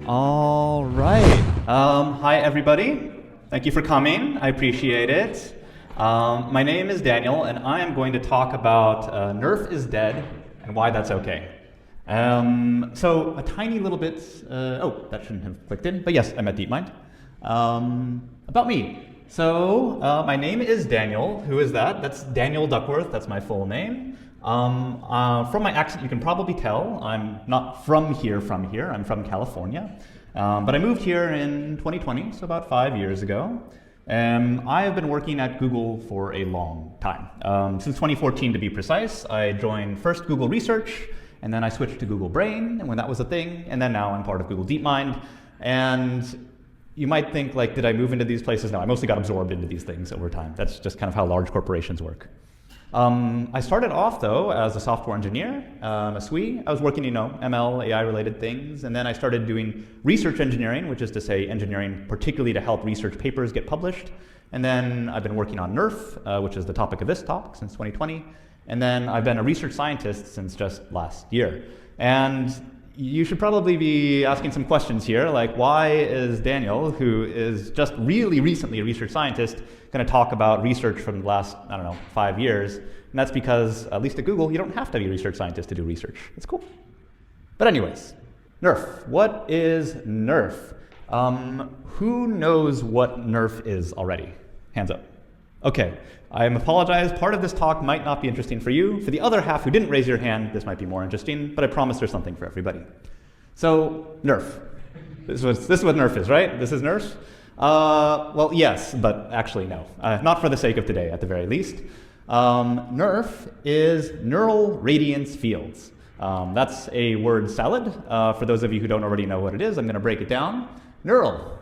All right. Hi, everybody. Thank you for coming. I appreciate it. My name is Daniel, and I am going to talk about NeRF is dead and why that's okay. So a tiny little bit, oh, that shouldn't have clicked in, but yes, I'm at DeepMind. About me. So my name is Daniel. Who is that? That's Daniel Duckworth. That's my full name. From my accent, you can probably tell I'm not from here. I'm from California. But I moved here in 2020, so about 5 years ago. I have been working at Google for a long time. Since 2014 to be precise. I joined first Google Research, and then I switched to Google Brain, and when that was a thing, and then now I'm part of Google DeepMind. And you might think, like, did I move into these places? No, I mostly got absorbed into these things over time. That's just kind of how large corporations work. I started off, though, as a software engineer, a SWE. I was working, ML, AI-related things, and then I started doing research engineering, which is to say engineering particularly to help research papers get published. And then I've been working on NeRF, which is the topic of this talk, since 2020. And then I've been a research scientist since just last year. And you should probably be asking some questions here, like why is Daniel, who is just really recently a research scientist, going to talk about research from the last, 5 years? And that's because, at least at Google, you don't have to be a research scientist to do research. It's cool. But anyways, NeRF. What is NeRF? Who knows what NeRF is already? Hands up. Okay, I apologize. Part of this talk might not be interesting for you. For the other half who didn't raise your hand, this might be more interesting, but I promise there's something for everybody. So, NeRF. This is what NeRF is, right? This is NeRF? Well, yes, but actually no. Not for the sake of today, at the very least. NeRF is Neural Radiance Fields. That's a word salad. For those of you who don't already know what it is, I'm going to break it down. Neural.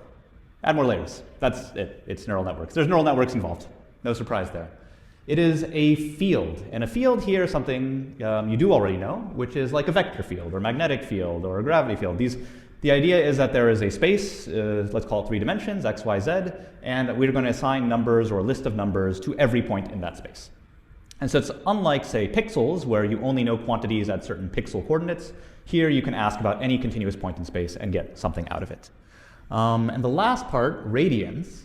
Add more layers. That's it. It's neural networks. There's neural networks involved. No surprise there. It is a field, and a field here is something you do already know, which is like a vector field, or magnetic field, or a gravity field. The idea is that there is a space, let's call it 3 dimensions, x, y, z, and we're going to assign numbers or a list of numbers to every point in that space. And so it's unlike, say, pixels, where you only know quantities at certain pixel coordinates. Here you can ask about any continuous point in space and get something out of it. And the last part, radiance.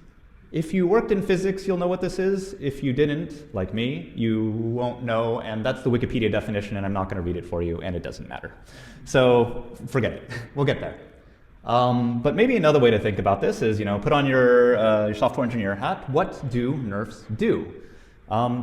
If you worked in physics, you'll know what this is. If you didn't, like me, you won't know, and that's the Wikipedia definition, and I'm not going to read it for you, and it doesn't matter. So forget it. We'll get there. But maybe another way to think about this is, put on your software engineer hat. What do NeRFs do?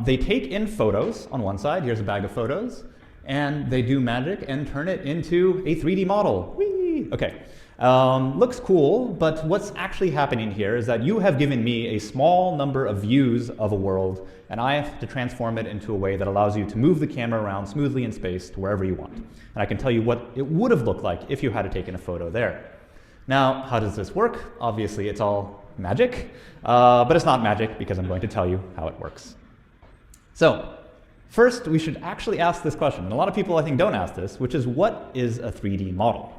They take in photos on one side. Here's a bag of photos. And they do magic and turn it into a 3D model. Whee! Okay. Looks cool, but what's actually happening here is that you have given me a small number of views of a world, and I have to transform it into a way that allows you to move the camera around smoothly in space to wherever you want. And I can tell you what it would have looked like if you had taken a photo there. Now, how does this work? Obviously, it's all magic, but it's not magic because I'm going to tell you how it works. So, first, we should actually ask this question. And a lot of people, I think, don't ask this, which is, what is a 3D model?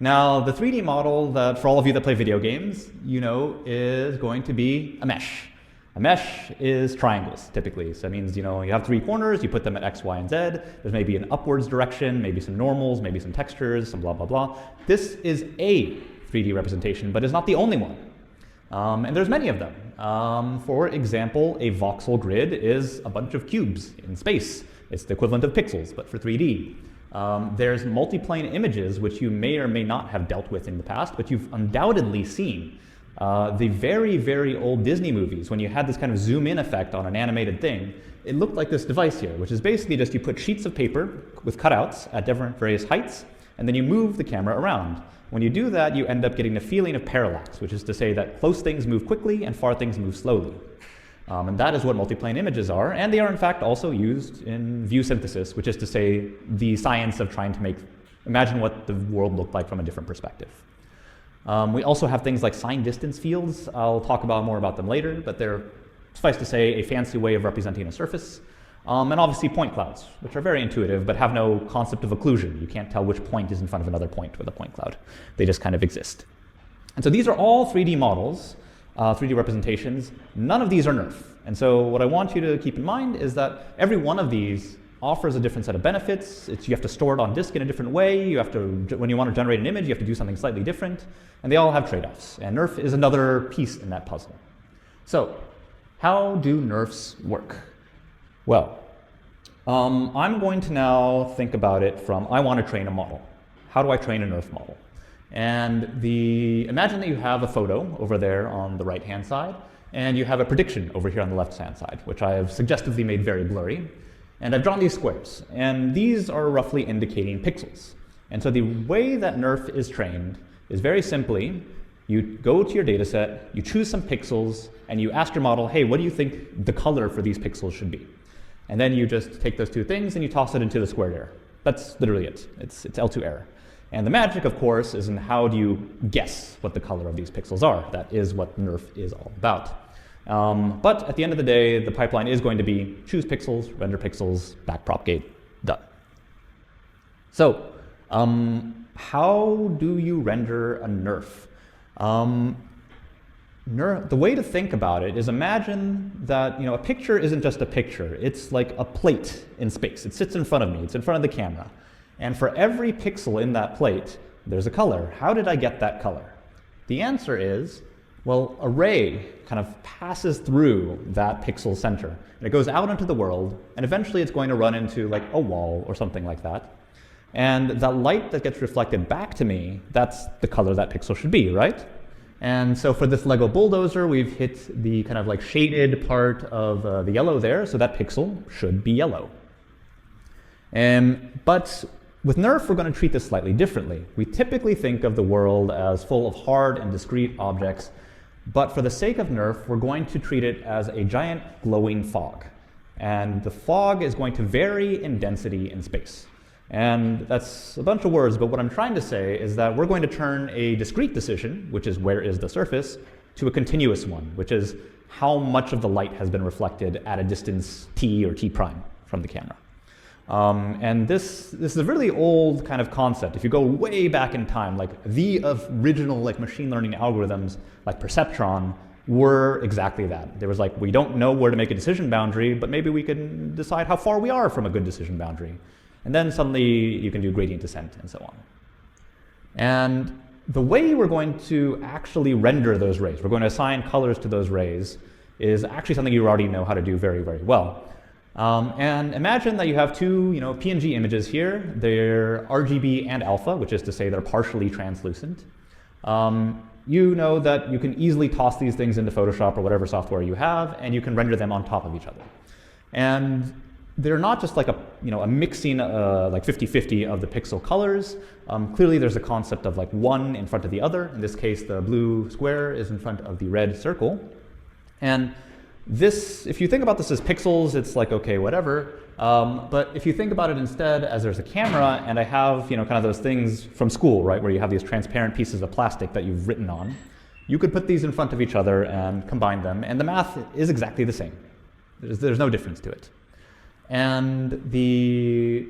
Now, the 3D model that, for all of you that play video games, is going to be a mesh. A mesh is triangles, typically. So that means, you have 3 corners, you put them at x, y, and z. There's maybe an upwards direction, maybe some normals, maybe some textures, some blah, blah, blah. This is a 3D representation, but it's not the only one. And there's many of them. For example, a voxel grid is a bunch of cubes in space. It's the equivalent of pixels, but for 3D. There's multiplane images, which you may or may not have dealt with in the past, but you've undoubtedly seen. The very, very old Disney movies, when you had this kind of zoom-in effect on an animated thing, it looked like this device here, which is basically just you put sheets of paper with cutouts at different various heights, and then you move the camera around. When you do that, you end up getting a feeling of parallax, which is to say that close things move quickly and far things move slowly. And that is what multiplane images are, and they are in fact also used in view synthesis, which is to say the science of trying to imagine what the world looked like from a different perspective. We also have things like sign distance fields. I'll talk more about them later, but they're, suffice to say, a fancy way of representing a surface. And obviously point clouds, which are very intuitive, but have no concept of occlusion. You can't tell which point is in front of another point with a point cloud. They just kind of exist. And so these are all 3D models, 3D representations. None of these are NeRF. And so what I want you to keep in mind is that every one of these offers a different set of benefits. You have to store it on disk in a different way. You have to, when you want to generate an image, you have to do something slightly different. And they all have trade-offs. And NeRF is another piece in that puzzle. So how do NeRFs work? Well, I'm going to now think about it from, I want to train a model. How do I train a NeRF model? And imagine that you have a photo over there on the right-hand side, and you have a prediction over here on the left-hand side, which I have suggestively made very blurry. And I've drawn these squares, and these are roughly indicating pixels. And so the way that NeRF is trained is very simply, you go to your data set, you choose some pixels, and you ask your model, hey, what do you think the color for these pixels should be? And then you just take those two things and you toss it into the squared error. That's literally it. It's L2 error. And the magic, of course, is in how do you guess what the color of these pixels are. That is what NeRF is all about. But at the end of the day, the pipeline is going to be choose pixels, render pixels, backpropagate, done. So how do you render a NeRF? The way to think about it is imagine that a picture isn't just a picture. It's like a plate in space. It sits in front of me. It's in front of the camera. And for every pixel in that plate, there's a color. How did I get that color? The answer is, well, a ray kind of passes through that pixel center. And it goes out into the world, and eventually it's going to run into like a wall or something like that. And that light that gets reflected back to me, that's the color that pixel should be, right? And so for this Lego bulldozer, we've hit the kind of like shaded part of the yellow there, so that pixel should be yellow. But with NeRF, we're going to treat this slightly differently. We typically think of the world as full of hard and discrete objects, but for the sake of NeRF, we're going to treat it as a giant glowing fog. And the fog is going to vary in density in space. And that's a bunch of words, but what I'm trying to say is that we're going to turn a discrete decision, which is where is the surface, to a continuous one, which is how much of the light has been reflected at a distance t or t prime from the camera. And this is a really old kind of concept. If you go way back in time, like the original machine learning algorithms like perceptron were exactly that. There was like, we don't know where to make a decision boundary, but maybe we can decide how far we are from a good decision boundary. And then suddenly you can do gradient descent and so on. And the way we're going to actually render those rays, we're going to assign colors to those rays, is actually something you already know how to do very, very well. And imagine that you have two PNG images here. They're RGB and alpha, which is to say they're partially translucent. You know that you can easily toss these things into Photoshop or whatever software you have, and you can render them on top of each other. And they're not just like a mixing like 50-50 of the pixel colors. Clearly there's a concept of like one in front of the other. In this case, the blue square is in front of the red circle. And this, if you think about this as pixels, it's like, okay, whatever. But if you think about it instead as there's a camera and I have, kind of those things from school, right, where you have these transparent pieces of plastic that you've written on, you could put these in front of each other and combine them, and the math is exactly the same. There's no difference to it. And the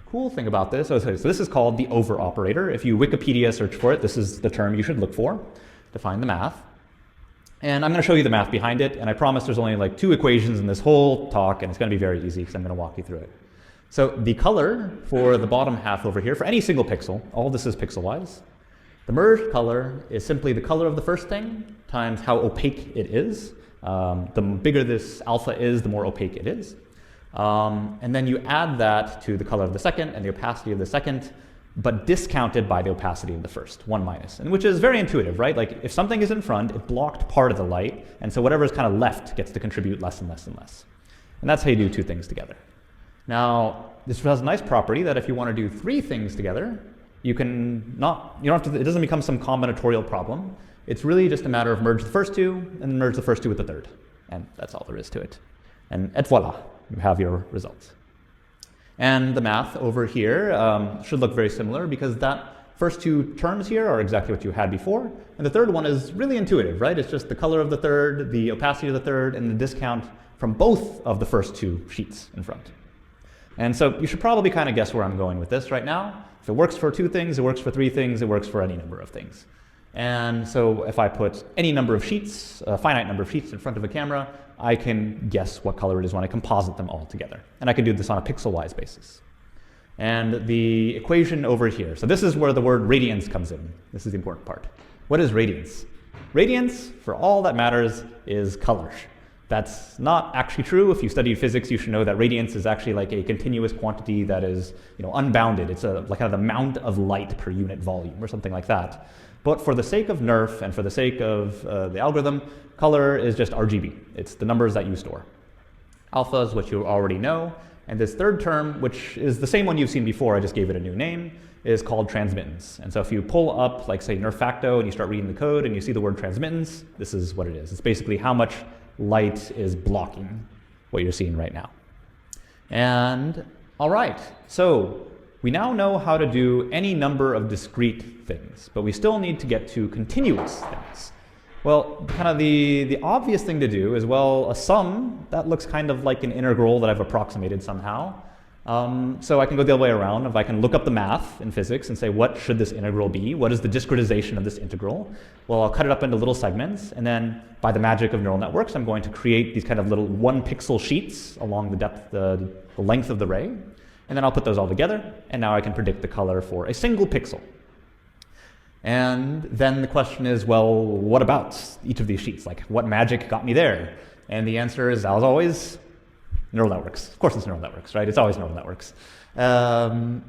cool thing about this, so this is called the over operator. If you Wikipedia search for it, this is the term you should look for to find the math. And I'm going to show you the math behind it, and I promise there's only like 2 equations in this whole talk, and it's going to be very easy because I'm going to walk you through it. So the color for the bottom half over here, for any single pixel, all this is pixel-wise, the merged color is simply the color of the first thing times how opaque it is. The bigger this alpha is, the more opaque it is. And then you add that to the color of the second and the opacity of the second, but discounted by the opacity of the first, 1 minus, and which is very intuitive, right? Like if something is in front, it blocked part of the light, and so whatever is kind of left gets to contribute less and less and less. And that's how you do 2 things together. Now, this has a nice property that if you want to do 3 things together, you don't have to, it doesn't become some combinatorial problem. It's really just a matter of merge the first 2 and merge the first 2 with the third. And that's all there is to it. And voila, you have your results. And the math over here should look very similar because that first 2 terms here are exactly what you had before. And the third one is really intuitive, right? It's just the color of the third, the opacity of the third, and the discount from both of the first 2 sheets in front. And so you should probably kind of guess where I'm going with this right now. If it works for 2 things, it works for 3 things, it works for any number of things. And so if I put any number of sheets, a finite number of sheets in front of a camera, I can guess what color it is when I composite them all together. And I can do this on a pixel-wise basis. And the equation over here, so this is where the word radiance comes in. This is the important part. What is radiance? Radiance, for all that matters, is color. That's not actually true. If you studied physics, you should know that radiance is actually like a continuous quantity that is, unbounded. It's like kind of the amount of light per unit volume or something like that. But for the sake of NeRF and for the sake of the algorithm, color is just RGB. It's the numbers that you store. Alpha is what you already know. And this third term, which is the same one you've seen before, I just gave it a new name, is called transmittance. And so if you pull up, like say, NeRF facto, and you start reading the code, and you see the word transmittance, this is what it is. It's basically how much light is blocking what you're seeing right now. And all right, so we now know how to do any number of discrete things, but we still need to get to continuous things. Well, kind of the obvious thing to do is, well, a sum, that looks kind of like an integral that I've approximated somehow. So I can go the other way around. If I can look up the math in physics and say, what should this integral be? What is the discretization of this integral? Well, I'll cut it up into little segments, and then by the magic of neural networks, I'm going to create these kind of little 1-pixel sheets along the depth, the length of the ray, and then I'll put those all together, and now I can predict the color for a single pixel. And then the question is, well, what about each of these sheets? Like, what magic got me there? And the answer is, as always, neural networks. Of course it's neural networks, right? It's always neural networks. And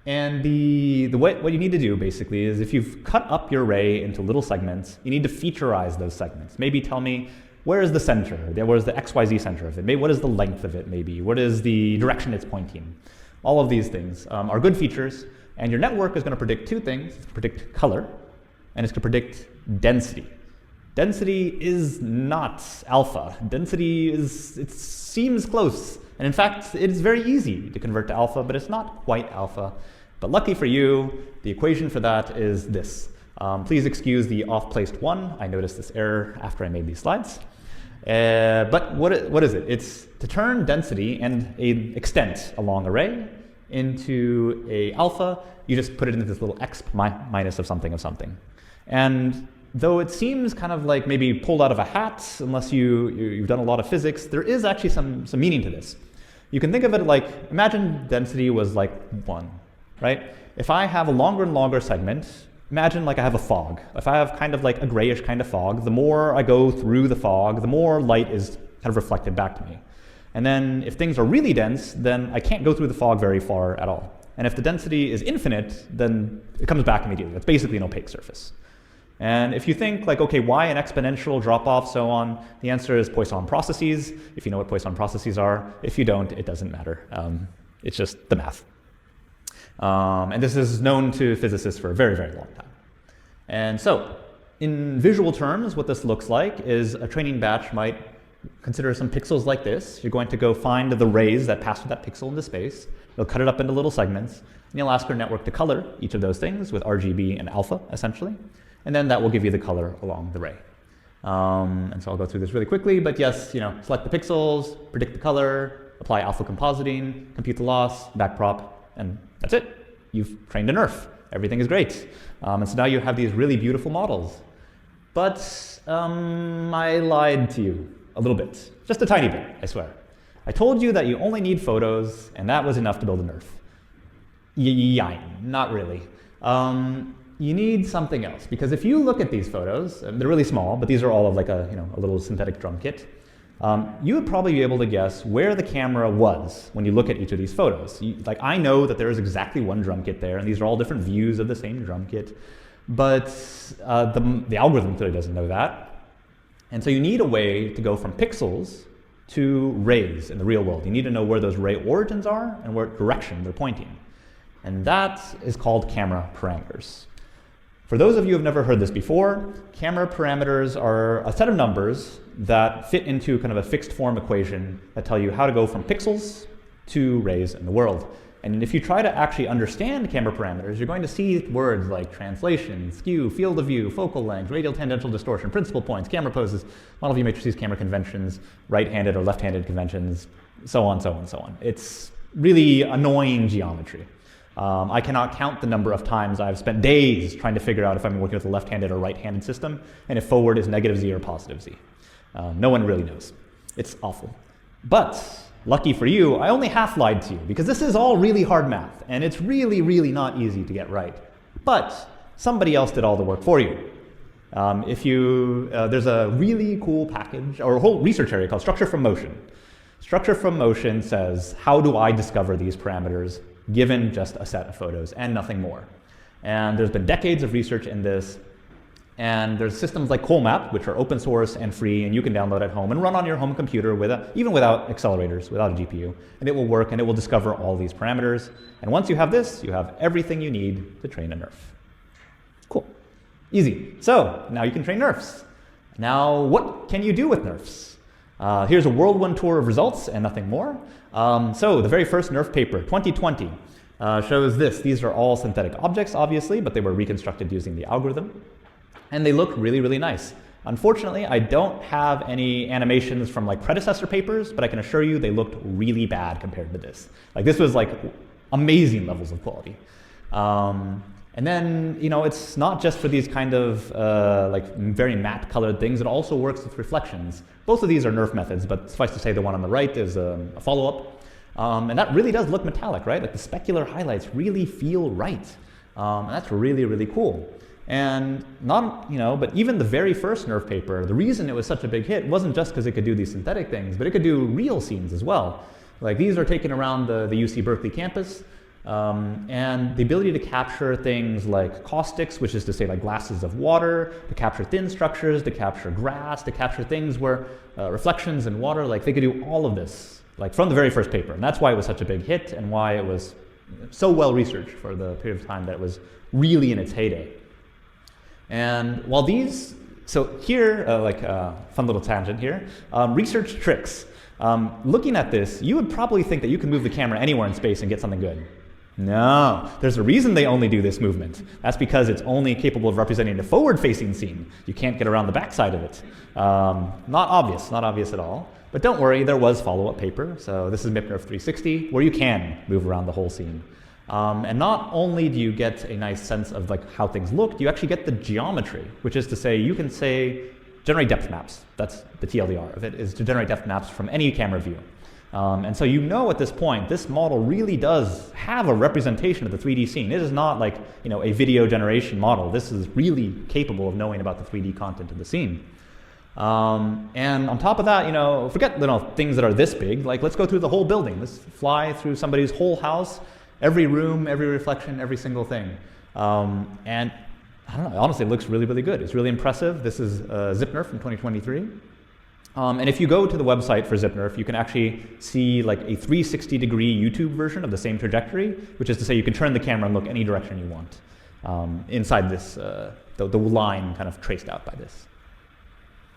what you need to do, basically, is if you've cut up your array into little segments, you need to featureize those segments. Maybe tell me, where is the center? Where is the XYZ center of it? Maybe what is the length of it, maybe? What is the direction it's pointing? All of these things are good features. And your network is going to predict two things. It's going to predict color, and it's going to predict density. Density is not alpha. Density is, it seems close. And in fact, it is very easy to convert to alpha, but it's not quite alpha. But lucky for you, the equation for that is this. Please excuse the off-placed 1. I noticed this error after I made these slides. But what is it? It's to turn density and an extent along array into a alpha, you just put it into this little x minus of something of something. And though it seems kind of like maybe pulled out of a hat, unless you've done a lot of physics, there is actually some meaning to this. You can think of it like, imagine density was like 1, right? If I have a longer and longer segment, imagine like I have a fog. If I have kind of like a grayish kind of fog, the more I go through the fog, the more light is kind of reflected back to me. And then if things are really dense, then I can't go through the fog very far at all. And if the density is infinite, then it comes back immediately. It's basically an opaque surface. And if you think like, okay, why an exponential drop-off, so on, the answer is Poisson processes, if you know what Poisson processes are. If you don't, it doesn't matter. It's just the math. And this is known to physicists for a very, very long time. And so, in visual terms, what this looks like is a training batch might consider some pixels like this. You're going to go find the rays that pass through that pixel into space. You'll cut it up into little segments, and you'll ask your network to color each of those things with RGB and alpha, essentially. And then that will give you the color along the ray. And so I'll go through this really quickly, but yes, select the pixels, predict the color, apply alpha compositing, compute the loss, backprop, and that's it. You've trained a NeRF. Everything is great. And so now you have these really beautiful models. But I lied to you a little bit, just a tiny bit, I swear. I told you that you only need photos, and that was enough to build a NeRF. Yeah, not really. You need something else, because if you look at these photos, they're really small, but these are all of like a little synthetic drum kit. You would probably be able to guess where the camera was when you look at each of these photos. I know that there is exactly one drum kit there, and these are all different views of the same drum kit, but the algorithm clearly doesn't know that. And so you need a way to go from pixels to rays in the real world. You need to know where those ray origins are and what direction they're pointing. And that is called camera parameters. For those of you who have never heard this before, camera parameters are a set of numbers that fit into kind of a fixed form equation that tell you how to go from pixels to rays in the world. And if you try to actually understand camera parameters, you're going to see words like translation, skew, field of view, focal length, radial tangential distortion, principal points, camera poses, model view matrices, camera conventions, right-handed or left-handed conventions, so on, so on, so on. It's really annoying geometry. I cannot count the number of times I've spent days trying to figure out if I'm working with a left-handed or right-handed system, and if forward is -z or +z. No one really knows. It's awful. But lucky for you, I only half lied to you, because this is all really hard math, and it's really, really not easy to get right. But somebody else did all the work for you. There's a really cool package, or a whole research area called Structure from Motion. Structure from Motion says, how do I discover these parameters given just a set of photos and nothing more? And there's been decades of research in this. And there's systems like Colmap, which are open source and free, and you can download at home and run on your home computer even without accelerators, without a GPU. And it will work, and it will discover all these parameters. And once you have this, you have everything you need to train a NeRF. Cool. Easy. So now you can train NeRFs. Now, what can you do with NeRFs? Here's a whirlwind tour of results and nothing more. So the very first NeRF paper, 2020, shows this. These are all synthetic objects, obviously, but they were reconstructed using the algorithm. And they look really, really nice. Unfortunately, I don't have any animations from like predecessor papers, but I can assure you they looked really bad compared to this. Like this was like amazing levels of quality. And then, it's not just for these kind of like very matte colored things. It also works with reflections. Both of these are NeRF methods, but suffice to say the one on the right is a follow-up. And that really does look metallic, right? Like the specular highlights really feel right. And that's really, really cool. And but even the very first NeRF paper, the reason it was such a big hit wasn't just because it could do these synthetic things, but it could do real scenes as well. Like these are taken around the UC Berkeley campus, and the ability to capture things like caustics, which is to say like glasses of water, to capture thin structures, to capture grass, to capture things where reflections in water, like they could do all of this, like from the very first paper. And that's why it was such a big hit and why it was so well researched for the period of time that it was really in its heyday. And while these, so here, fun little tangent here, research tricks. Looking at this, you would probably think that you can move the camera anywhere in space and get something good. No, there's a reason they only do this movement. That's because it's only capable of representing a forward-facing scene. You can't get around the backside of it. Not obvious at all. But don't worry, there was follow-up paper. So this is MIPNeRF 360, where you can move around the whole scene. And not only do you get a nice sense of like how things look, you actually get the geometry, which is to say you can say generate depth maps. That's the TLDR of it, is to generate depth maps from any camera view. And so at this point, this model really does have a representation of the 3D scene. It is not like a video generation model. This is really capable of knowing about the 3D content of the scene. And on top of that, forget things that are this big. Like let's go through the whole building. Let's fly through somebody's whole house. Every room, every reflection, every single thing. And I don't know, honestly, it looks really, really good. It's really impressive. This is ZipNeRF from 2023. And if you go to the website for ZipNeRF, you can actually see like a 360-degree YouTube version of the same trajectory, which is to say you can turn the camera and look any direction you want inside this, the line kind of traced out by this.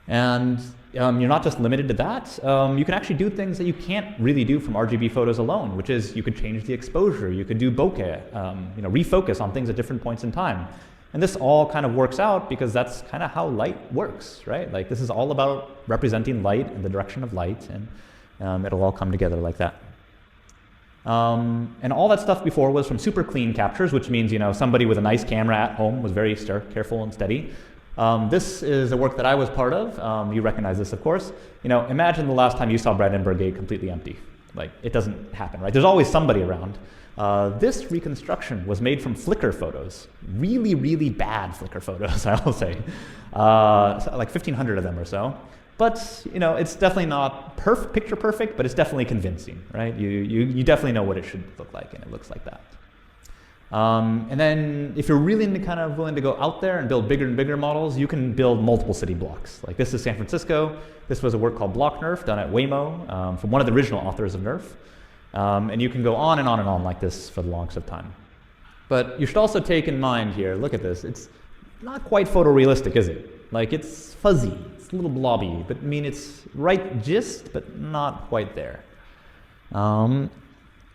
And you're not just limited to that. You can actually do things that you can't really do from RGB photos alone, which is you could change the exposure, you could do bokeh, refocus on things at different points in time. And this all kind of works out because that's kind of how light works, right? Like this is all about representing light and the direction of light, and it'll all come together like that. And all that stuff before was from super clean captures, which means somebody with a nice camera at home was very careful and steady. This is a work that I was part of. You recognize this, of course. Imagine the last time you saw Brandenburg Gate completely empty. Like, it doesn't happen, right? There's always somebody around. This reconstruction was made from Flickr photos. Really, really bad Flickr photos, I will say. Like 1,500 of them or so. But, it's definitely not picture perfect, but it's definitely convincing, right? You definitely know what it should look like, and it looks like that. And then if you're really willing to go out there and build bigger and bigger models, you can build multiple city blocks. Like this is San Francisco. This was a work called Block NeRF done at Waymo from one of the original authors of NeRF. And you can go on and on and on like this for the longest of time. But you should also take in mind here, look at this. It's not quite photorealistic, is it? Like it's fuzzy, it's a little blobby, but it's right gist, but not quite there.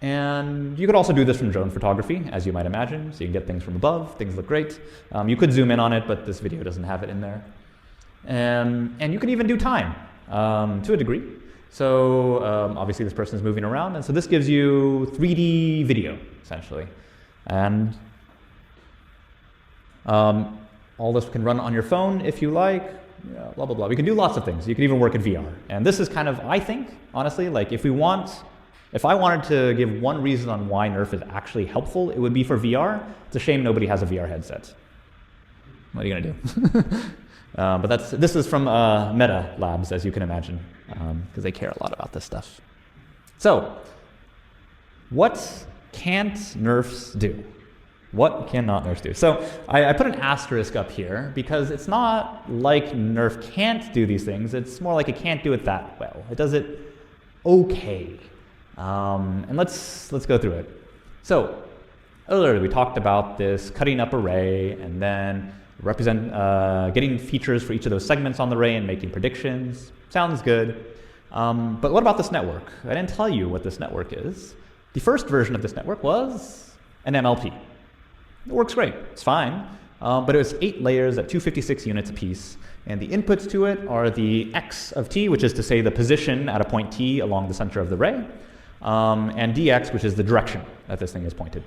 And you could also do this from drone photography, as you might imagine. So you can get things from above, things look great. You could zoom in on it, but this video doesn't have it in there. And you can even do time to a degree. So obviously this person is moving around, and so this gives you 3D video, essentially. And all this can run on your phone if you like. blah, blah, blah. We can do lots of things. You can even work in VR. And this is kind of, I think, honestly, like if I wanted to give one reason on why NeRF is actually helpful, it would be for VR. It's a shame nobody has a VR headset. What are you going to do? But this is from Meta Labs, as you can imagine, because they care a lot about this stuff. So what can't NeRFs do? What cannot NeRFs do? So I put an asterisk up here because it's not like NeRF can't do these things. It's more like it can't do it that well. It does it okay. And let's go through it. So earlier we talked about this cutting up array and then getting features for each of those segments on the array and making predictions. Sounds good. But what about this network? I didn't tell you what this network is. The first version of this network was an MLP. It works great. It's fine. But it was 8 layers at 256 units apiece. And the inputs to it are the x of t, which is to say the position at a point t along the center of the array, and dx, which is the direction that this thing is pointed.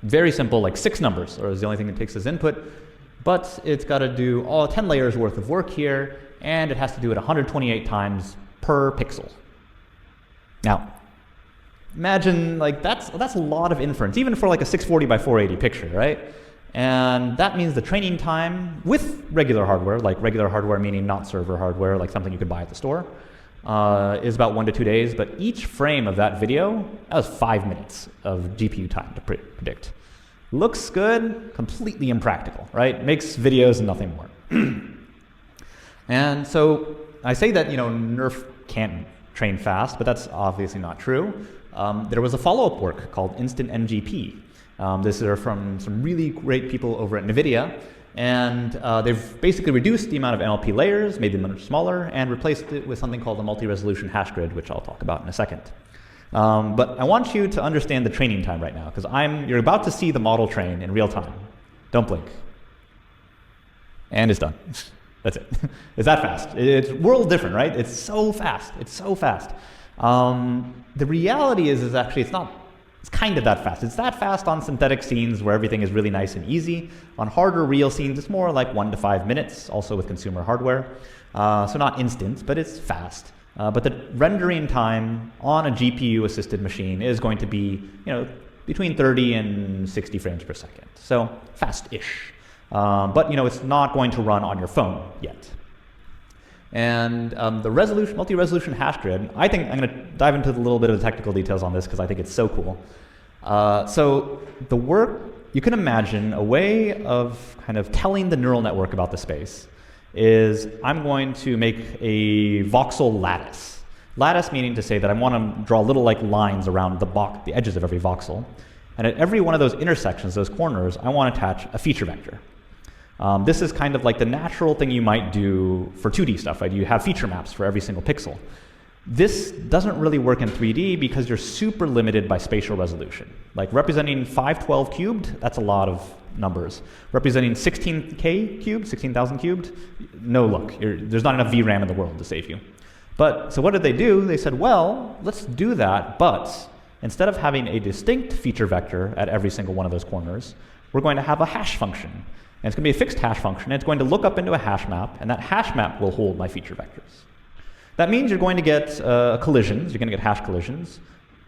Very simple, like 6 numbers, or is the only thing it takes as input. But it's got to do all 10 layers worth of work here, and it has to do it 128 times per pixel. Now, imagine like that's a lot of inference, even for like a 640 by 480 picture, right? And that means the training time with regular hardware, like regular hardware meaning not server hardware, like something you could buy at the store, is about 1 to 2 days. But each frame of that video, that was 5 minutes of GPU time to predict. Looks good, completely impractical, right? Makes videos and nothing more. And so I say that NeRF can't train fast, but that's obviously not true. There was a follow-up work called Instant NGP. This is from some really great people over at NVIDIA, and they've basically reduced the amount of NLP layers, made them much smaller, and replaced it with something called the multi-resolution hash grid, which I'll talk about in a second. But I want you to understand the training time right now, because you're about to see the model train in real time. Don't blink. And it's done. That's it. It's that fast. It's world different, right? It's so fast. It's so fast. The reality is actually it's kind of that fast. It's that fast on synthetic scenes where everything is really nice and easy. On harder real scenes, it's more like 1 to 5 minutes, also with consumer hardware. So not instant, but it's fast. But the rendering time on a GPU-assisted machine is going to be, between 30 and 60 frames per second. So fast-ish. But it's not going to run on your phone yet. And the multi-resolution hash grid, I think I'm going to dive into a little bit of the technical details on this because I think it's so cool. So the work, you can imagine a way of kind of telling the neural network about the space is I'm going to make a voxel lattice. Lattice meaning to say that I want to draw little like lines around the edges of every voxel. And at every one of those intersections, those corners, I want to attach a feature vector. This is kind of like the natural thing you might do for 2D stuff, right? You have feature maps for every single pixel. This doesn't really work in 3D because you're super limited by spatial resolution. Like representing 512 cubed, that's a lot of numbers. Representing 16K cubed, 16,000 cubed, no luck. There's not enough VRAM in the world to save you. So what did they do? They said, well, let's do that, but instead of having a distinct feature vector at every single one of those corners, we're going to have a hash function. And it's going to be a fixed hash function. It's going to look up into a hash map, and that hash map will hold my feature vectors. That means you're going to get collisions. You're going to get hash collisions.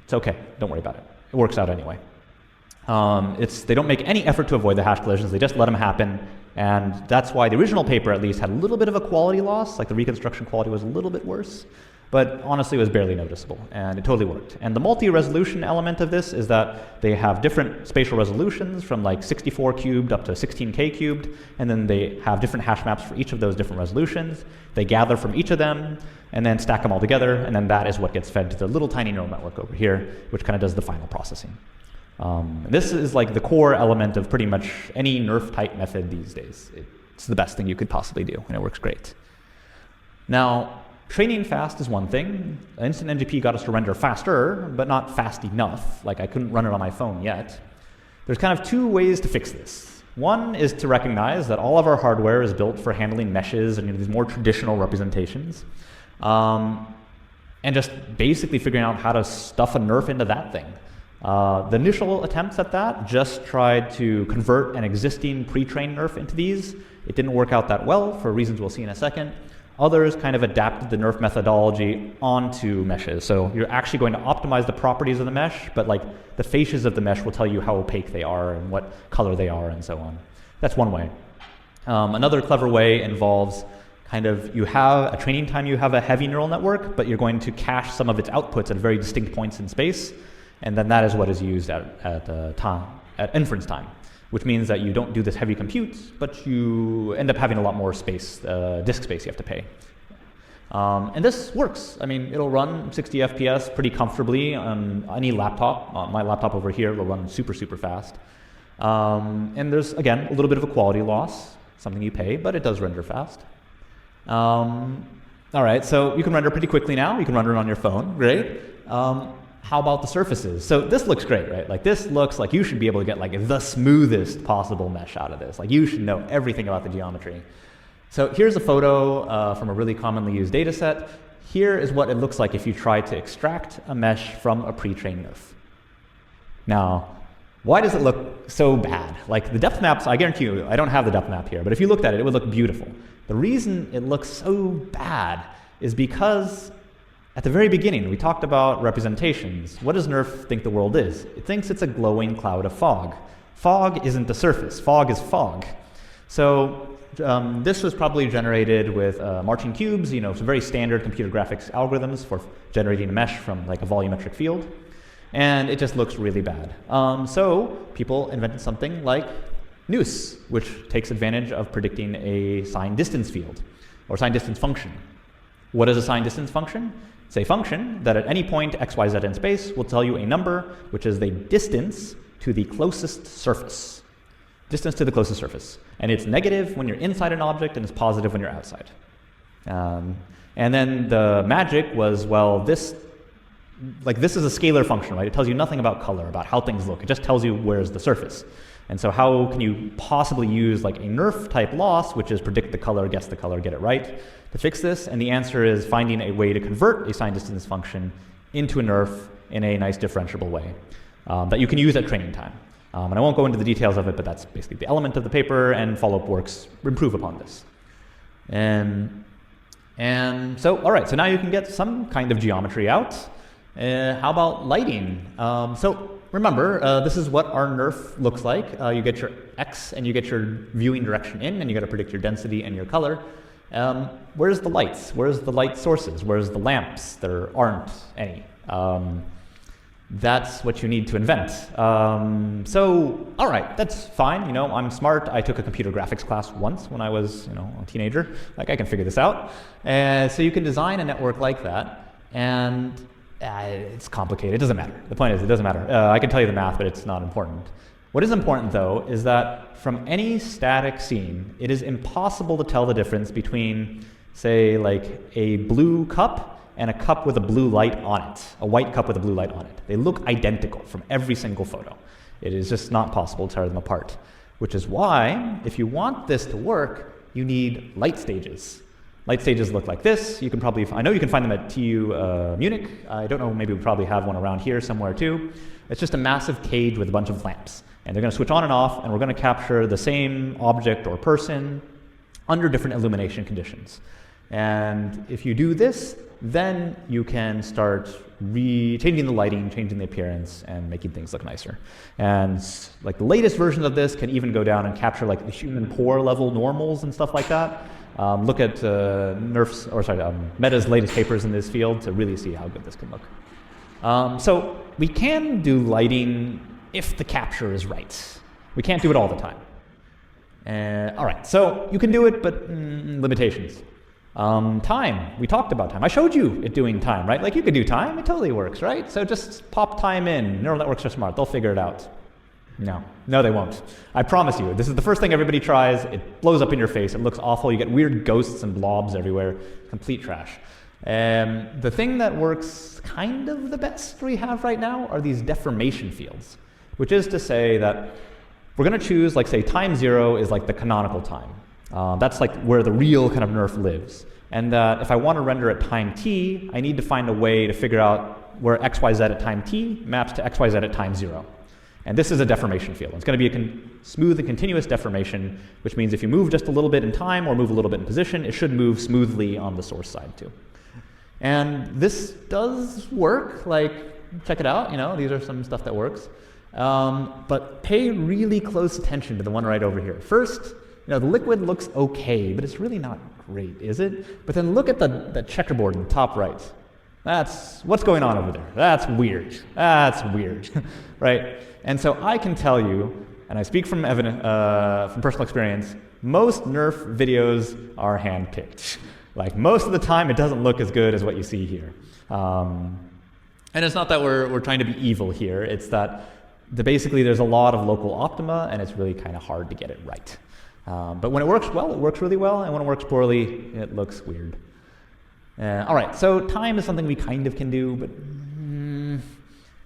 It's OK. Don't worry about it. It works out anyway. They don't make any effort to avoid the hash collisions. They just let them happen. And that's why the original paper, at least, had a little bit of a quality loss. Like the reconstruction quality was a little bit worse. But honestly, it was barely noticeable, and it totally worked. And the multi-resolution element of this is that they have different spatial resolutions from like 64 cubed up to 16K cubed, and then they have different hash maps for each of those different resolutions. They gather from each of them, and then stack them all together, and then that is what gets fed to the little tiny neural network over here, which kind of does the final processing. This is like the core element of pretty much any NeRF-type method these days. It's the best thing you could possibly do, and it works great. Now, training fast is one thing. Instant NGP got us to render faster, but not fast enough. Like I couldn't run it on my phone yet. There's kind of 2 ways to fix this. One is to recognize that all of our hardware is built for handling meshes and these more traditional representations. And just basically figuring out how to stuff a NeRF into that thing. The initial attempts at that just tried to convert an existing pre-trained NeRF into these. It didn't work out that well for reasons we'll see in a second. Others kind of adapted the NeRF methodology onto meshes. So you're actually going to optimize the properties of the mesh, but like the faces of the mesh will tell you how opaque they are and what color they are and so on. That's one way. Another clever way involves kind of, you have a training time, you have a heavy neural network, but you're going to cache some of its outputs at very distinct points in space, and then that is what is used at inference time, which means that you don't do this heavy compute, but you end up having a lot more space, disk space you have to pay. And this works. I mean, it'll run 60 FPS pretty comfortably on any laptop. My laptop over here will run super, super fast. And there's, again, a little bit of a quality loss, something you pay, but it does render fast. All right, so you can render pretty quickly now. You can render it on your phone, great. How about the surfaces? So this looks great, right? Like this looks like you should be able to get like the smoothest possible mesh out of this. Like you should know everything about the geometry. So here's a photo from a really commonly used data set. Here is what it looks like if you try to extract a mesh from a pre-trained NeRF. Now, why does it look so bad? Like the depth maps, I guarantee you, I don't have the depth map here, but if you looked at it, it would look beautiful. The reason it looks so bad is because at the very beginning, we talked about representations. What does NeRF think the world is? It thinks it's a glowing cloud of fog. Fog isn't the surface. Fog is fog. So this was probably generated with marching cubes, some very standard computer graphics algorithms for generating a mesh from like a volumetric field. And it just looks really bad. So people invented something like Noose, which takes advantage of predicting a sign distance field or sign distance function. What is a sign distance function? It's a function that at any point x, y, z in space will tell you a number, which is the distance to the closest surface. Distance to the closest surface. And it's negative when you're inside an object and it's positive when you're outside. And then the magic was, well, this is a scalar function, right? It tells you nothing about color, about how things look. It just tells you where's the surface. And so how can you possibly use like a NeRF type loss, which is predict the color, guess the color, get it right, to fix this? And the answer is finding a way to convert a sign distance function into a NeRF in a nice differentiable way that you can use at training time. And I won't go into the details of it, but that's basically the element of the paper, and follow-up works improve upon this. And so, all right, so now you can get some kind of geometry out. How about lighting? So remember, this is what our NeRF looks like. You get your X and you get your viewing direction in, and you got to predict your density and your color. Where's the lights? Where's the light sources? Where's the lamps? There aren't any. That's what you need to invent. So, all right, that's fine. I'm smart. I took a computer graphics class once when I was, a teenager. Like, I can figure this out. So you can design a network like that, and it's complicated. It doesn't matter. The point is, it doesn't matter. I can tell you the math, but it's not important. What is important, though, is that from any static scene, it is impossible to tell the difference between, say, like a blue cup and a cup with a blue light on it, a white cup with a blue light on it. They look identical from every single photo. It is just not possible to tear them apart, which is why, if you want this to work, you need light stages. Light stages look like this. You can probably, I know you can find them at TU Munich. I don't know, maybe we probably have one around here somewhere too. It's just a massive cage with a bunch of lamps. And they're going to switch on and off, and we're going to capture the same object or person under different illumination conditions. And if you do this, then you can start changing the lighting, changing the appearance, and making things look nicer. And like the latest version of this can even go down and capture like the human pore level normals and stuff like that. Look at Meta's latest papers in this field to really see how good this can look. So we can do lighting if the capture is right. We can't do it all the time. All right, so you can do it, but limitations. Time, we talked about time. I showed you it doing time, right? Like you could do time, it totally works, right? So just pop time in. Neural networks are smart, they'll figure it out. No, they won't. I promise you, this is the first thing everybody tries. It blows up in your face, it looks awful, you get weird ghosts and blobs everywhere, complete trash. The thing that works kind of the best we have right now are these deformation fields, which is to say that we're gonna choose, like say time 0 is like the canonical time. That's like where the real kind of NeRF lives. And if I want to render at time t, I need to find a way to figure out where xyz at time t maps to xyz at time 0. And this is a deformation field. It's going to be a smooth and continuous deformation, which means if you move just a little bit in time or move a little bit in position, it should move smoothly on the source side too. And this does work. Like, check it out. You know, these are some stuff that works. But pay really close attention to the one right over here. First, you know, the liquid looks okay, but it's really not great, is it? But then look at the checkerboard in the top right. That's what's going on over there. That's weird. That's weird, right? And so I can tell you, and I speak from personal experience, most NeRF videos are handpicked. Like, most of the time, it doesn't look as good as what you see here. And it's not that we're trying to be evil here. It's that basically there's a lot of local optima, and it's really kind of hard to get it right. But when it works well, it works really well, and when it works poorly, it looks weird. All right, so time is something we kind of can do, but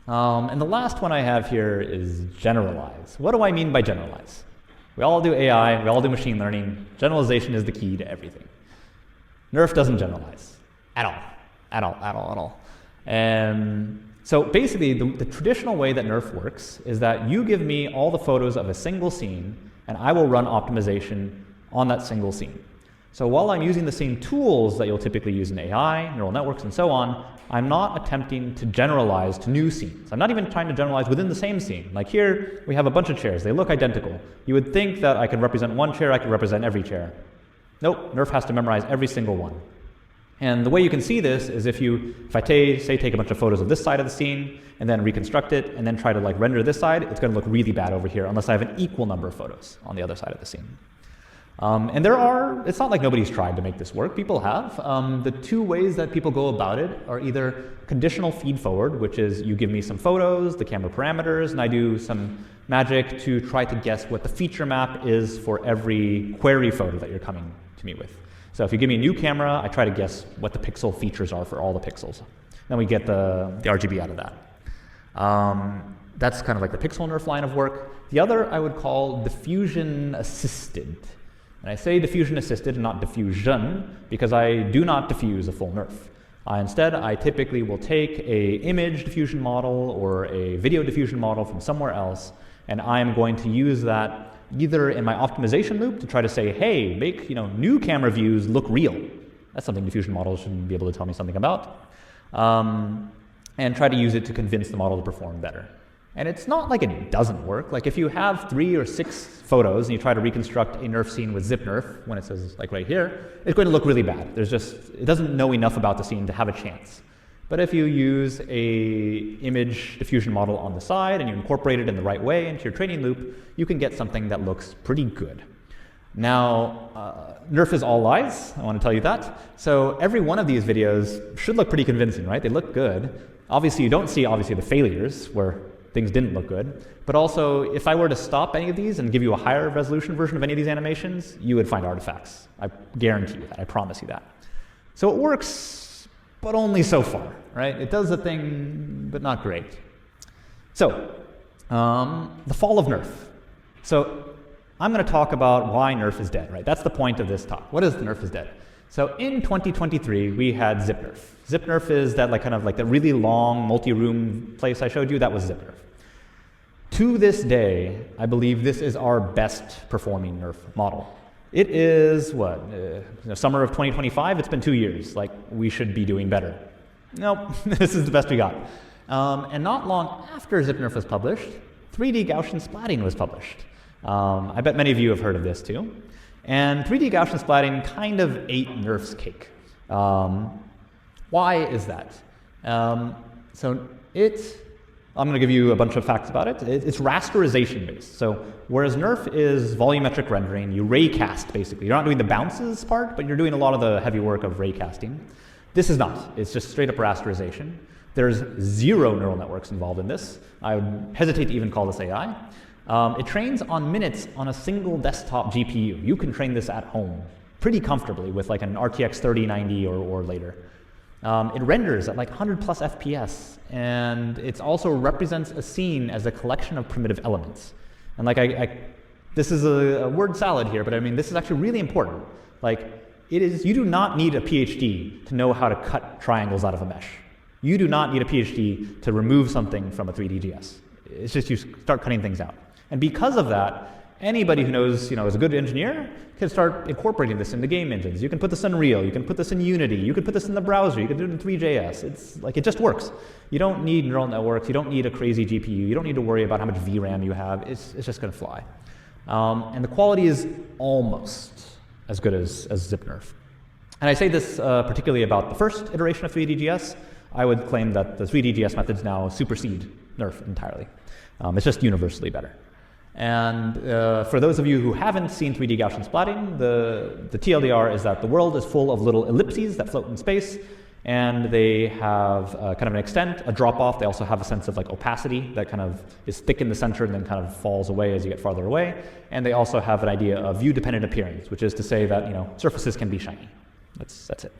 and the last one I have here is generalize. What do I mean by generalize? We all do AI, we all do machine learning. Generalization is the key to everything. NeRF doesn't generalize at all. So basically, the traditional way that NeRF works is that you give me all the photos of a single scene, and I will run optimization on that single scene. So while I'm using the same tools that you'll typically use in AI, neural networks, and so on, I'm not attempting to generalize to new scenes. I'm not even trying to generalize within the same scene. Like here, we have a bunch of chairs. They look identical. You would think that I could represent one chair, I could represent every chair. Nope, NeRF has to memorize every single one. And the way you can see this is if I take a bunch of photos of this side of the scene and then reconstruct it and then try to like render this side, it's going to look really bad over here unless I have an equal number of photos on the other side of the scene. And it's not like nobody's tried to make this work. People have. The two ways that people go about it are either conditional feed forward, which is you give me some photos, the camera parameters, and I do some magic to try to guess what the feature map is for every query photo that you're coming to me with. So if you give me a new camera, I try to guess what the pixel features are for all the pixels. Then we get the RGB out of that. That's kind of like the pixel NeRF line of work. The other I would call diffusion assisted. And I say diffusion assisted and not diffusion because I do not diffuse a full NeRF. Instead, I typically will take an image diffusion model or a video diffusion model from somewhere else, and I'm going to use that either in my optimization loop to try to say, hey, make new camera views look real. That's something diffusion models should be able to tell me something about. And try to use it to convince the model to perform better. And it's not like it doesn't work. Like if you have 3 or 6 photos and you try to reconstruct a NeRF scene with zip NeRF, when it says like right here, it's going to look really bad. It doesn't know enough about the scene to have a chance. But if you use a image diffusion model on the side and you incorporate it in the right way into your training loop, you can get something that looks pretty good. Now, NeRF is all lies, I want to tell you that. So every one of these videos should look pretty convincing, right? They look good. Obviously, you don't see the failures where things didn't look good. But also, if I were to stop any of these and give you a higher resolution version of any of these animations, you would find artifacts. I guarantee you that. I promise you that. So it works, but only so far, right? It does the thing, but not great. So, the fall of NeRF. So I'm going to talk about why NeRF is dead, right? That's the point of this talk. What is the NeRF is dead? So in 2023, we had zip NeRF. Zip NeRF is that kind of like the really long multi-room place I showed you. That was zip NeRF. To this day, I believe this is our best performing NeRF model. It is summer of 2025. It's been 2 years. Like, we should be doing better. Nope, this is the best we got. And not long after zip NeRF was published, 3D Gaussian splatting was published. I bet many of you have heard of this too. And 3D Gaussian splatting kind of ate NeRF's cake. Why is that? I'm going to give you a bunch of facts about it. It's rasterization based. So whereas NeRF is volumetric rendering, you raycast basically. You're not doing the bounces part, but you're doing a lot of the heavy work of raycasting. This is not. It's just straight up rasterization. There's 0 neural networks involved in this. I would hesitate to even call this AI. It trains on minutes on a single desktop GPU. You can train this at home pretty comfortably with like an RTX 3090 or later. It renders at like 100 plus FPS, and it also represents a scene as a collection of primitive elements. And like this is a word salad here, but I mean this is actually really important. Like you do not need a PhD to know how to cut triangles out of a mesh. You do not need a PhD to remove something from a 3D GS. It's just you start cutting things out. And because of that, anybody who knows, is a good engineer can start incorporating this into game engines. You can put this in Unreal, you can put this in Unity, you can put this in the browser, you can do it in 3JS. It's like, it just works. You don't need neural networks, you don't need a crazy GPU, you don't need to worry about how much VRAM you have. It's just going to fly. And the quality is almost as good as ZipNeRF. And I say this particularly about the first iteration of 3DGS. I would claim that the 3DGS methods now supersede NeRF entirely. It's just universally better. And for those of you who haven't seen 3D Gaussian splatting, the TLDR is that the world is full of little ellipses that float in space, and they have kind of an extent, a drop-off. They also have a sense of like opacity that kind of is thick in the center and then kind of falls away as you get farther away. And they also have an idea of view-dependent appearance, which is to say that surfaces can be shiny. That's it.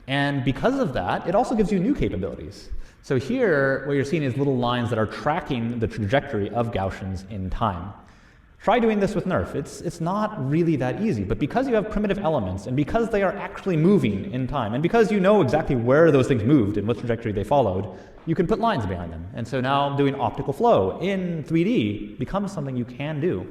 And because of that, it also gives you new capabilities. So here, what you're seeing is little lines that are tracking the trajectory of Gaussians in time. Try doing this with NeRF. It's not really that easy, but because you have primitive elements, and because they are actually moving in time, and because you know exactly where those things moved and what trajectory they followed, you can put lines behind them. And so now doing optical flow in 3D becomes something you can do.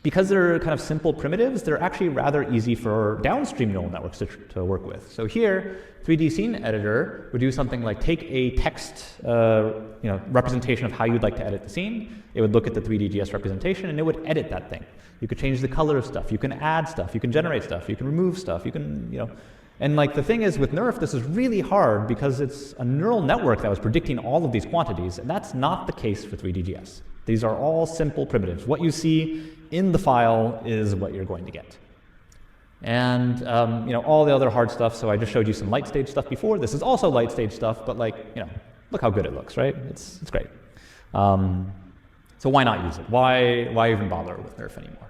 Because they're kind of simple primitives, they're actually rather easy for downstream neural networks to work with. So here, 3D Scene Editor would do something like take a text representation of how you'd like to edit the scene. It would look at the 3DGS representation, and it would edit that thing. You could change the color of stuff. You can add stuff. You can generate stuff. You can remove stuff. You can, And like the thing is, with NeRF, this is really hard because it's a neural network that was predicting all of these quantities, and that's not the case for 3DGS. These are all simple primitives. What you see in the file is what you're going to get. And all the other hard stuff, so I just showed you some light stage stuff before. This is also light stage stuff, but look how good it looks, right? It's great. So why not use it? Why even bother with NeRF anymore?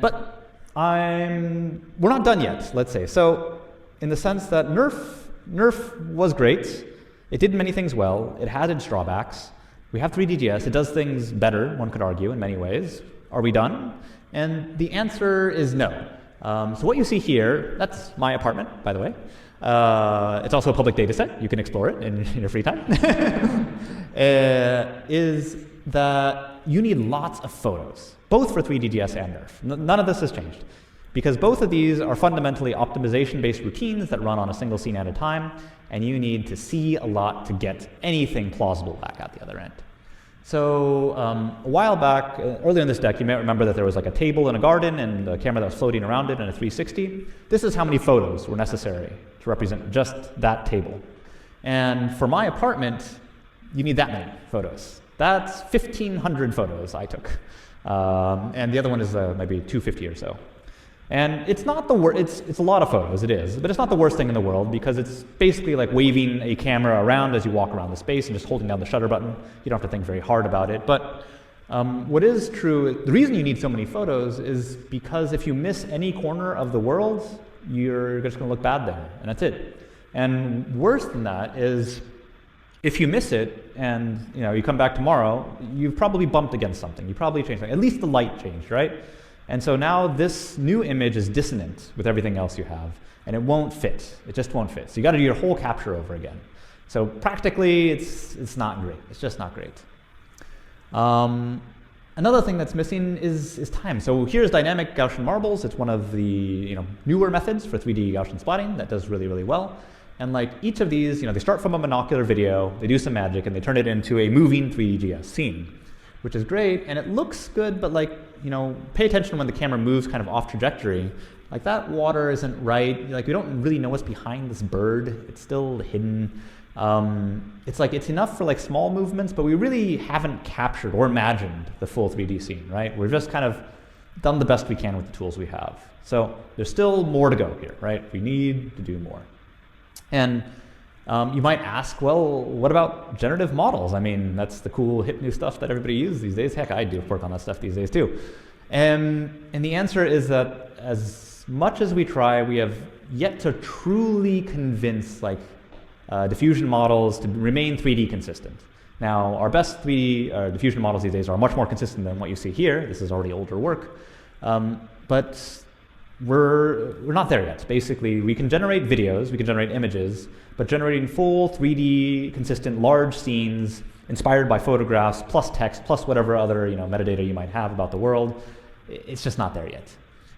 But we're not done yet, let's say. So in the sense that NeRF was great. It did many things well. It had its drawbacks. We have 3DGS. It does things better, one could argue, in many ways. Are we done? And the answer is no. So what you see here, that's my apartment, by the way. It's also a public data set. You can explore it in your free time. Is that you need lots of photos, both for 3DGS and NeRF. None of this has changed. Because both of these are fundamentally optimization-based routines that run on a single scene at a time, and you need to see a lot to get anything plausible back at the other end. So a while back, earlier in this deck, you may remember that there was like a table in a garden and a camera that was floating around it in a 360. This is how many photos were necessary to represent just that table. And for my apartment, you need that many photos. That's 1,500 photos I took. And the other one is maybe 250 or so. And it's not the worst, it's a lot of photos, it is, but it's not the worst thing in the world because it's basically like waving a camera around as you walk around the space and just holding down the shutter button. You don't have to think very hard about it. But what is true, the reason you need so many photos is because if you miss any corner of the world, you're just going to look bad there, and that's it. And worse than that is if you miss it and you come back tomorrow, you've probably bumped against something. You probably changed something. At least the light changed, right? And so now this new image is dissonant with everything else you have, and it won't fit. It just won't fit. So you got to do your whole capture over again. So practically, it's not great. It's just not great. Another thing that's missing is time. So here's dynamic Gaussian marbles. It's one of the newer methods for 3D Gaussian splatting that does really, really well. And like each of these, they start from a monocular video, they do some magic, and they turn it into a moving 3DGS scene, which is great, and it looks good, but pay attention when the camera moves kind of off trajectory. Like that water isn't right. Like we don't really know what's behind this bird. It's still hidden. It's enough for like small movements, but we really haven't captured or imagined the full 3D scene, right? We've just kind of done the best we can with the tools we have. So there's still more to go here, right? We need to do more. And you might ask, well, what about generative models? I mean, that's the cool, hip new stuff that everybody uses these days. Heck, I do work on that stuff these days too. And the answer is that as much as we try, we have yet to truly convince diffusion models to remain 3D consistent. Now, our best 3D diffusion models these days are much more consistent than what you see here. This is already older work. But we're not there yet. Basically, we can generate videos, we can generate images, but generating full 3D, consistent, large scenes inspired by photographs, plus text, plus whatever other metadata you might have about the world, it's just not there yet.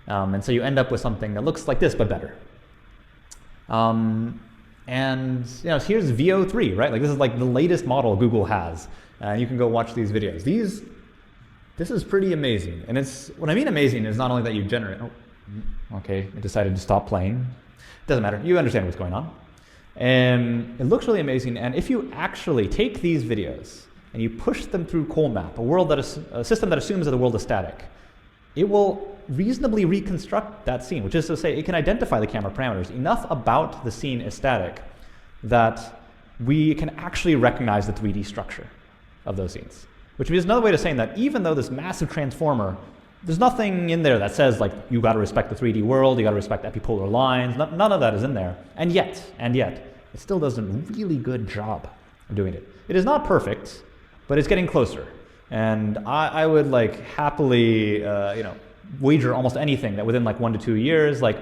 And so you end up with something that looks like this, but better. And here's VO3, right? Like this is like the latest model Google has. You can go watch these videos. This is pretty amazing. And what I mean amazing is not only that you generate, okay, I decided to stop playing. Doesn't matter, you understand what's going on. And it looks really amazing. And if you actually take these videos and you push them through ColeMap, a system that assumes that the world is static, it will reasonably reconstruct that scene, which is to say it can identify the camera parameters enough about the scene as static that we can actually recognize the 3D structure of those scenes. Which is another way of saying that even though this massive transformer, there's nothing in there that says like you got to respect the 3D world, you got to respect epipolar lines, none of that is in there. And yet, it still does a really good job of doing it. It is not perfect, but it's getting closer. And I would like happily wager almost anything that within like 1 to 2 years, like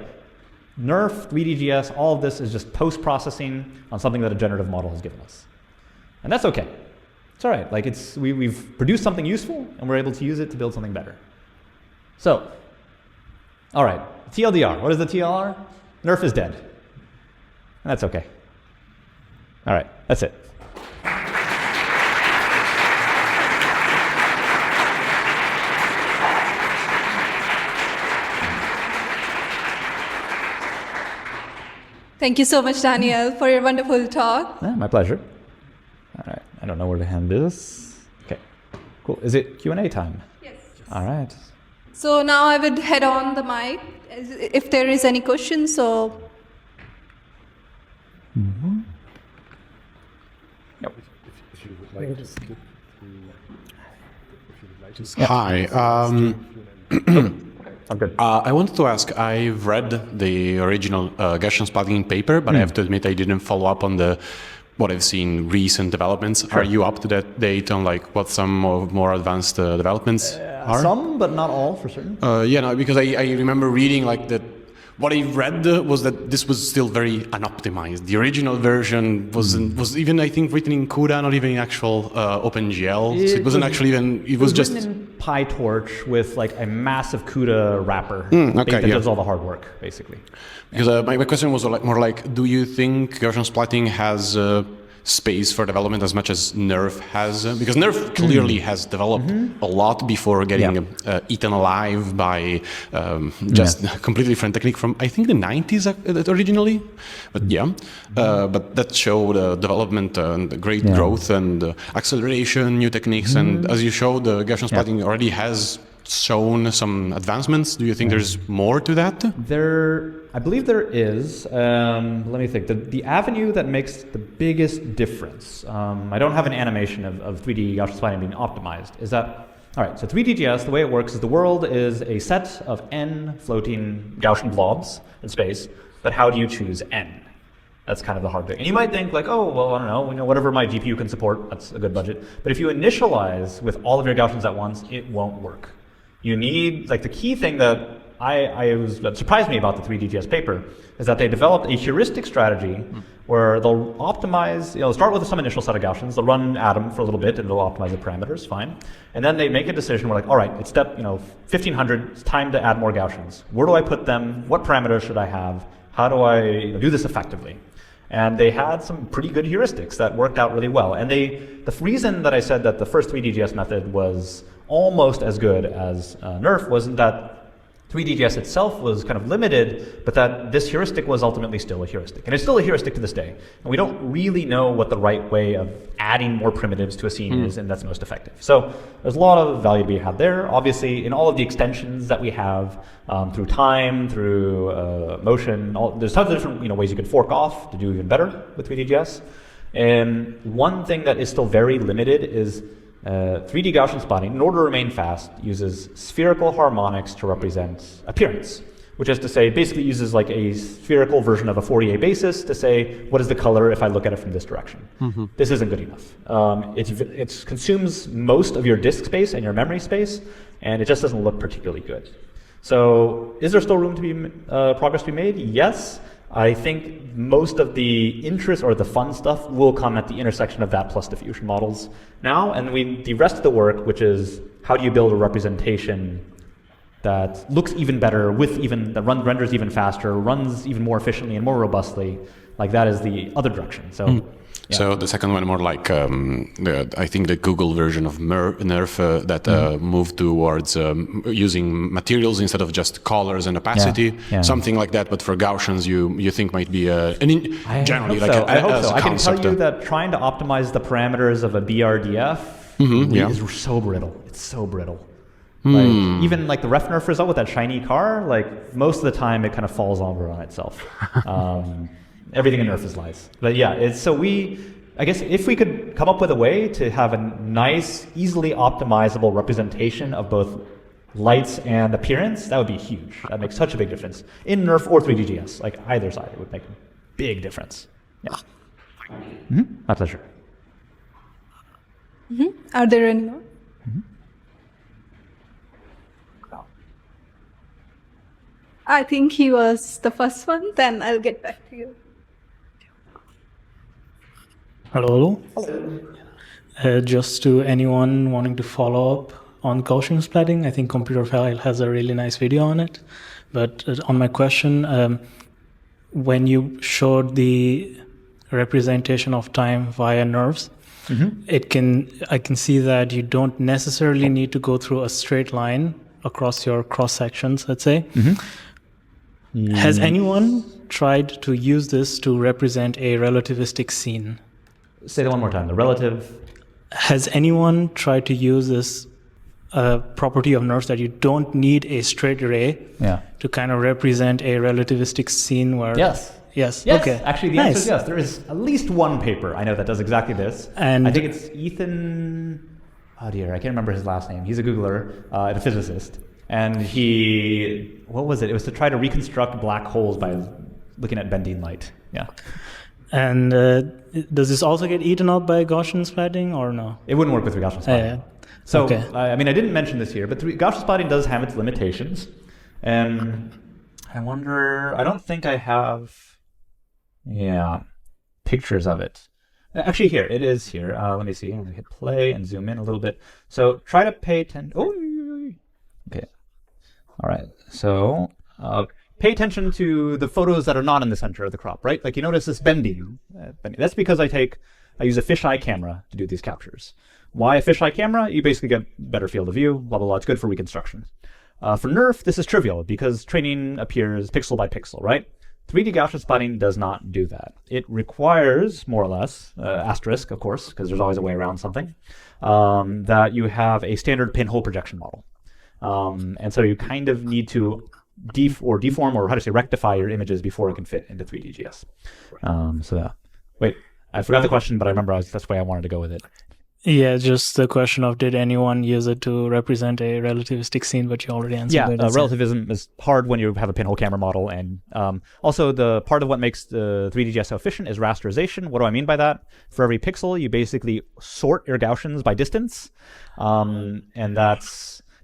NeRF, 3DGS, all of this is just post-processing on something that a generative model has given us. And that's okay. It's all right. Like we've produced something useful and we're able to use it to build something better. So, all right, TLDR. What is the TLR? NeRF is dead. And that's okay. All right, that's it. Thank you so much, Daniel, for your wonderful talk. Yeah, my pleasure. All right, I don't know where to hand this. Okay, cool. Is it Q&A time? Yes. All right. So now I would head on the mic if there is any questions. So. Mm-hmm. Nope. If you would like to Hi. I'm good. I wanted to ask, I've read the original Gaussian splatting paper, but I have to admit I didn't follow up on what I've seen recent developments. Sure. Are you up to that date on like what some of more advanced developments are? Some, but not all for certain. Because I remember reading like that. What I read was that this was still very unoptimized. The original version was even, I think, written in CUDA, not even in actual OpenGL. So it wasn't actually even, it was just written in PyTorch with like a massive CUDA wrapper that does all the hard work, basically. Because my question was more like, do you think Gaussian splatting has space for development as much as NeRF has? Because NeRF clearly has developed a lot before getting eaten alive by just a completely different technique from, I think, the 90s originally. But but that showed development and great growth and acceleration, new techniques. And as you showed, Gaussian splatting already has shown some advancements. Do you think there's more to that? I believe there is. Let me think. The avenue that makes the biggest difference, I don't have an animation of 3D Gaussian splatting being optimized, is that, all right, so 3DGS, the way it works is the world is a set of n floating Gaussian blobs in space, but how do you choose n? That's kind of the hard thing. And you might think like, oh, well, I don't know, whatever my GPU can support, that's a good budget. But if you initialize with all of your Gaussians at once, it won't work. You need, like the key thing that that surprised me about the 3DGS paper is that they developed a heuristic strategy where they'll optimize, start with some initial set of Gaussians, they'll run Atom for a little bit and it'll optimize the parameters, fine. And then they make a decision where like, all right, it's step 1500, it's time to add more Gaussians. Where do I put them? What parameters should I have? How do I do this effectively? And they had some pretty good heuristics that worked out really well. And the reason that I said that the first 3DGS method was almost as good as NeRF wasn't that 3DGS itself was kind of limited, but that this heuristic was ultimately still a heuristic. And it's still a heuristic to this day. And we don't really know what the right way of adding more primitives to a scene is, and that's most effective. So there's a lot of value to be had there. Obviously, in all of the extensions that we have through time, through motion, there's tons of different ways you could fork off to do even better with 3DGS. And one thing that is still very limited is 3D Gaussian splatting, in order to remain fast, uses spherical harmonics to represent appearance, which is to say, basically uses like a spherical version of a Fourier basis to say, what is the color if I look at it from this direction? This isn't good enough. It consumes most of your disk space and your memory space, and it just doesn't look particularly good. So is there still room to be progress to be made? Yes. I think most of the interest or the fun stuff will come at the intersection of that plus diffusion models now. And the rest of the work, which is how do you build a representation that looks even better, that renders even faster, runs even more efficiently and more robustly, like that is the other direction. So. Yeah. So the second one more like I think the Google version of NeRF that moved towards using materials instead of just colors and opacity, something like that. But for Gaussians, you think might be generally like I hope so. a I can concept. tell you that trying to optimize the parameters of a BRDF is so brittle. It's so brittle. Like, even like the ref nerf result with that shiny car, like most of the time it kind of falls over on itself. Everything in NeRF is lies. But yeah, I guess if we could come up with a way to have a nice, easily optimizable representation of both lights and appearance, that would be huge. That makes such a big difference. In NeRF or 3DGS, like either side, it would make a big difference. Yeah. My pleasure. Are there any more? I think he was the first one, then I'll get back to you. Hello. Just to anyone wanting to follow up on Gaussian splatting, I think Computer File has a really nice video on it. But on my question, when you showed the representation of time via NeRFs, I can see that you don't necessarily need to go through a straight line across your cross sections, let's say. Has anyone tried to use this to represent a relativistic scene? Say that one more time. The relative. Has anyone tried to use this property of NeRFs that you don't need a straight array to kind of represent a relativistic scene where... Yes. Yes. Yes. Okay. Actually, the answer is yes. There is at least one paper I know that does exactly this. And I think it's Ethan... Oh dear, I can't remember his last name. He's a Googler, a physicist. And what was it? It was to try to reconstruct black holes by looking at bending light. Yeah. And does this also get eaten up by Gaussian splatting or no? It wouldn't work with Gaussian splatting. So, I mean, I didn't mention this here, but Gaussian splatting does have its limitations. And I wonder, I don't think I have, pictures of it. Actually, here, it is here. Let me see. I'm going to hit play and zoom in a little bit. So try to pay attention. Oh, okay. All right. So pay attention to the photos that are not in the center of the crop, right? Like you notice this bending. That's because I use a fisheye camera to do these captures. Why a fisheye camera? You basically get better field of view, blah, blah, blah. It's good for reconstruction. For NeRF, this is trivial because training appears pixel by pixel, right? 3D Gaussian splatting does not do that. It requires, more or less, asterisk, of course, because there's always a way around something, that you have a standard pinhole projection model. And so you kind of need to deform or rectify your images before it can fit into 3DGS. Wait, I forgot the question, but I remember that's the way I wanted to go with it. Yeah, just the question of did anyone use it to represent a relativistic scene, but you already answered that. Yeah, relativism is hard when you have a pinhole camera model. And also the part of what makes the 3DGS so efficient is rasterization. What do I mean by that? For every pixel, you basically sort your Gaussians by distance. And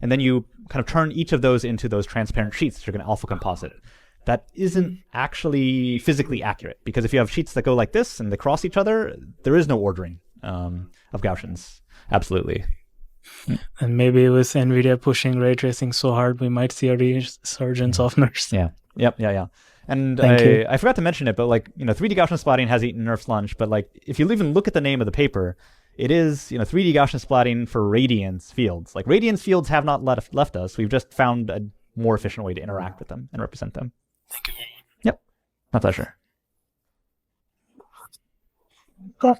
then you kind of turn each of those into those transparent sheets that you're going to alpha composite. That isn't actually physically accurate because if you have sheets that go like this and they cross each other, there is no ordering of Gaussians. Absolutely. And maybe with NVIDIA pushing ray tracing so hard, we might see a resurgence of NeRFs. Yeah. Yeah. And I forgot to mention it, but 3D Gaussian splatting has eaten NeRF's lunch. But if you even look at the name of the paper, it is 3D Gaussian splatting for radiance fields. Radiance fields have not left us. We've just found a more efficient way to interact with them and represent them. Thank you. Yep. My pleasure. Right.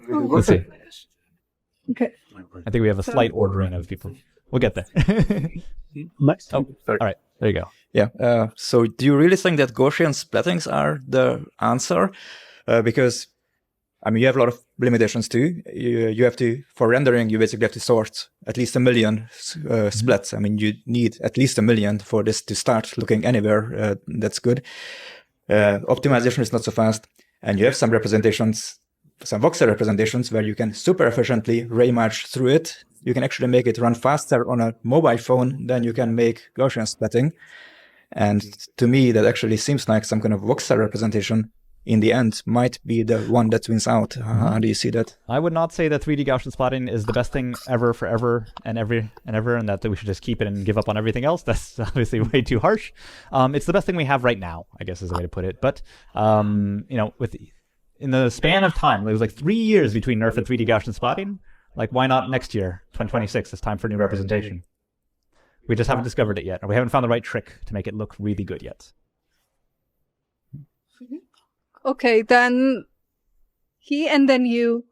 Let's see. Okay. I think we have a slight ordering of people. We'll get there. All right. There you go. Yeah. So do you really think that Gaussian splattings are the answer? Because, you have a lot of limitations too. You have to, for rendering, you basically have to sort at least 1 million splats. You need at least 1 million for this to start looking anywhere. That's good. Optimization is not so fast. And you have some representations, some voxel representations where you can super efficiently ray march through it you can actually make it run faster on a mobile phone than you can make Gaussian splatting. And to me, that actually seems like some kind of voxel representation in the end might be the one that wins out. How do you see that? I would not say that 3D Gaussian splatting is the best thing ever, forever, and ever, and that we should just keep it and give up on everything else. That's obviously way too harsh. It's the best thing we have right now, I guess is the way to put it. But in the span of time, it was like 3 years between NeRF and 3D Gaussian splatting. Like, why not next year, 2026? It's time for new representation. We just haven't discovered it yet, or we haven't found the right trick to make it look really good yet. Okay, then he and then you.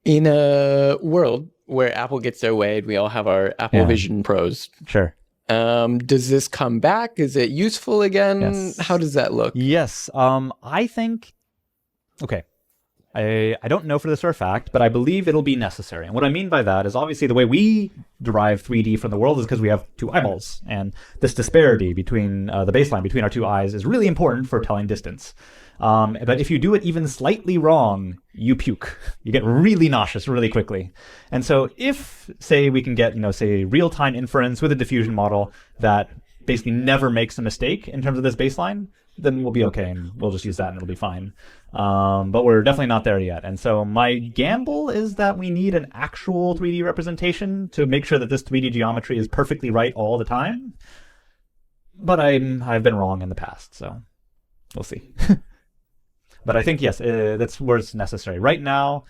In a world where Apple gets their way, we all have our Apple Vision Pros. Sure. Does this come back? Is it useful again? Yes. How does that look? Yes. I think, okay, I don't know for this for a fact, but I believe it'll be necessary. And what I mean by that is obviously the way we derive 3D from the world is because we have two eyeballs. And this disparity between the baseline between our two eyes is really important for telling distance. But if you do it even slightly wrong, you puke. You get really nauseous really quickly. And so if, say, we can get, say, real-time inference with a diffusion model that basically never makes a mistake in terms of this baseline, then we'll be okay, and we'll just use that and it'll be fine. But we're definitely not there yet. And so my gamble is that we need an actual 3D representation to make sure that this 3D geometry is perfectly right all the time. But I've been wrong in the past, so we'll see. But I think, yes, that's where it's necessary. Right now,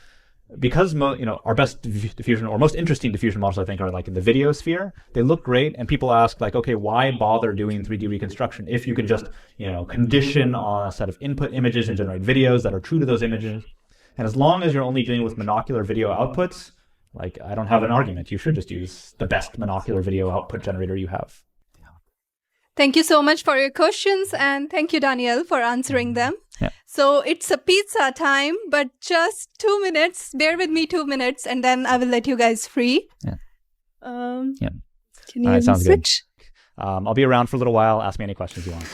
because our best diffusion or most interesting diffusion models, I think, are like in the video sphere. They look great, and people ask, like, okay, why bother doing 3D reconstruction if you can just, condition on a set of input images and generate videos that are true to those images? And as long as you're only dealing with monocular video outputs, like, I don't have an argument. You should just use the best monocular video output generator you have. Thank you so much for your questions, and thank you, Daniel, for answering them. Yeah. So it's a pizza time, but just 2 minutes. Bear with me 2 minutes, and then I will let you guys free. Yeah. Can All right, you sounds switch? good. I'll be around for a little while. Ask me any questions you want.